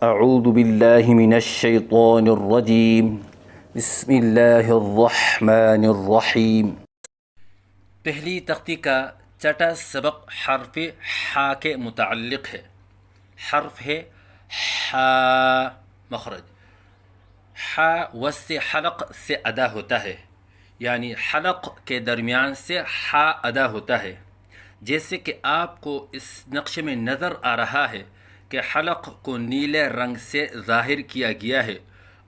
اعوذ باللہ من الشیطان الرجیم بسم اللہ الرحمن الرحیم۔ پہلی تختی کا چھٹا سبق حرف حا کے متعلق ہے۔ حرف ہے حا، مخرج حا وسط حلق سے ادا ہوتا ہے، یعنی حلق کے درمیان سے حا ادا ہوتا ہے۔ جیسے کہ آپ کو اس نقشے میں نظر آ رہا ہے کہ حلق کو نیلے رنگ سے ظاہر کیا گیا ہے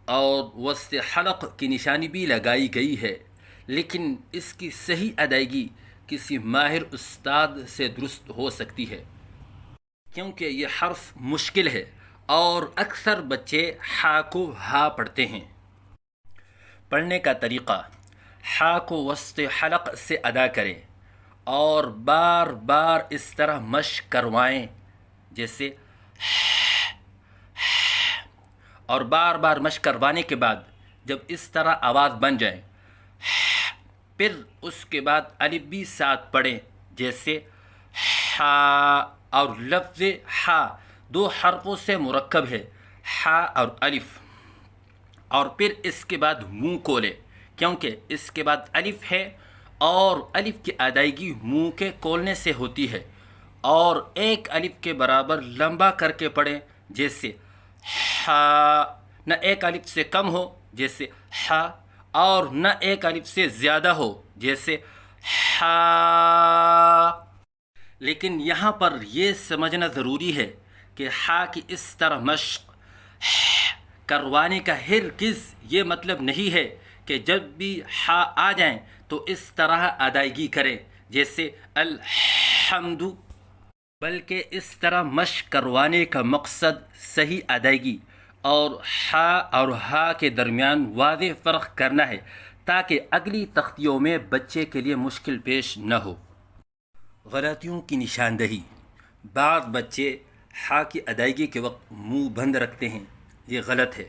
اور وسط حلق کی نشانی بھی لگائی گئی ہے، لیکن اس کی صحیح ادائیگی کسی ماہر استاد سے درست ہو سکتی ہے، کیونکہ یہ حرف مشکل ہے اور اکثر بچے حا کو ہا پڑھتے ہیں۔ پڑھنے کا طریقہ: حا کو وسط حلق سے ادا کریں اور بار بار اس طرح مشق کروائیں، جیسے اور بار بار مشق کروانے کے بعد جب اس طرح آواز بن جائے، پھر اس کے بعد الف بھی ساتھ پڑھیں، جیسے حا، اور لفظ حا دو حرفوں سے مرکب ہے، حا اور الف، اور پھر اس کے بعد منہ کھولے، کیونکہ اس کے بعد الف ہے اور الف کی ادائیگی منہ کے کھولنے سے ہوتی ہے، اور ایک الف کے برابر لمبا کر کے پڑھیں، جیسے حا، نہ ایک الف سے کم ہو جیسے حا، اور نہ ایک الف سے زیادہ ہو جیسے حا۔ لیکن یہاں پر یہ سمجھنا ضروری ہے کہ حا کی اس طرح مشق کروانے کا ہرگز یہ مطلب نہیں ہے کہ جب بھی حا آ جائیں تو اس طرح ادائیگی کریں، جیسے الحمد، بلکہ اس طرح مشق کروانے کا مقصد صحیح ادائیگی اور حا اور ہا کے درمیان واضح فرق کرنا ہے، تاکہ اگلی تختیوں میں بچے کے لیے مشکل پیش نہ ہو۔ غلطیوں کی نشاندہی: بعض بچے حا کی ادائیگی کے وقت منہ بند رکھتے ہیں، یہ غلط ہے،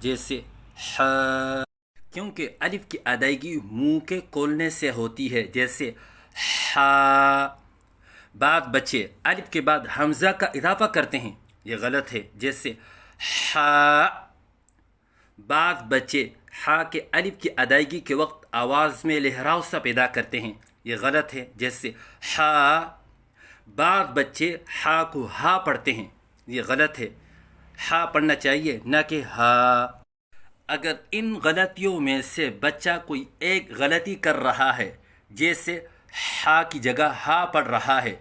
جیسے حا، کیونکہ الف کی ادائیگی منہ کے کھولنے سے ہوتی ہے، جیسے حا۔ بعض بچے الف کے بعد حمزہ کا اضافہ کرتے ہیں، یہ غلط ہے، جیسے حا۔ بعض بچے حا کے الف کی ادائیگی کے وقت آواز میں لہراؤ سا پیدا کرتے ہیں، یہ غلط ہے، جیسے حا۔ بعض بچے حا کو ہا پڑھتے ہیں، یہ غلط ہے، حا پڑھنا چاہیے نہ کہ ہا۔ اگر ان غلطیوں میں سے بچہ کوئی ایک غلطی کر رہا ہے، جیسے حا کی جگہ ہا پڑھ رہا ہے،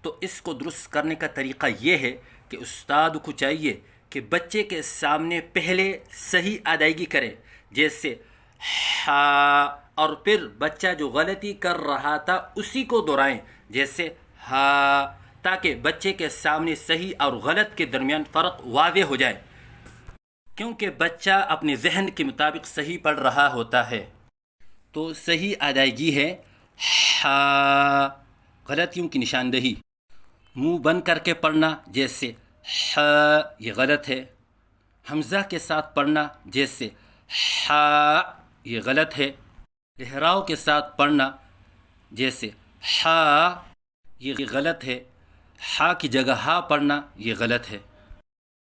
تو اس کو درست کرنے کا طریقہ یہ ہے کہ استاد کو چاہیے کہ بچے کے سامنے پہلے صحیح ادائیگی کرے، جیسے حا، اور پھر بچہ جو غلطی کر رہا تھا اسی کو دہرائیں، جیسے ہا، تاکہ بچے کے سامنے صحیح اور غلط کے درمیان فرق واضح ہو جائے، کیونکہ بچہ اپنے ذہن کے مطابق صحیح پڑھ رہا ہوتا ہے۔ تو صحیح ادائیگی ہے حا۔ غلطیوں کی نشاندہی: منہ بند کر کے پڑھنا، جیسے حا، یہ غلط ہے۔ حمزہ کے ساتھ پڑھنا، جیسے حا، یہ غلط ہے۔ لہراؤ کے ساتھ پڑھنا، جیسے حا، یہ غلط ہے۔ حا کی جگہ ہا پڑھنا، یہ غلط ہے۔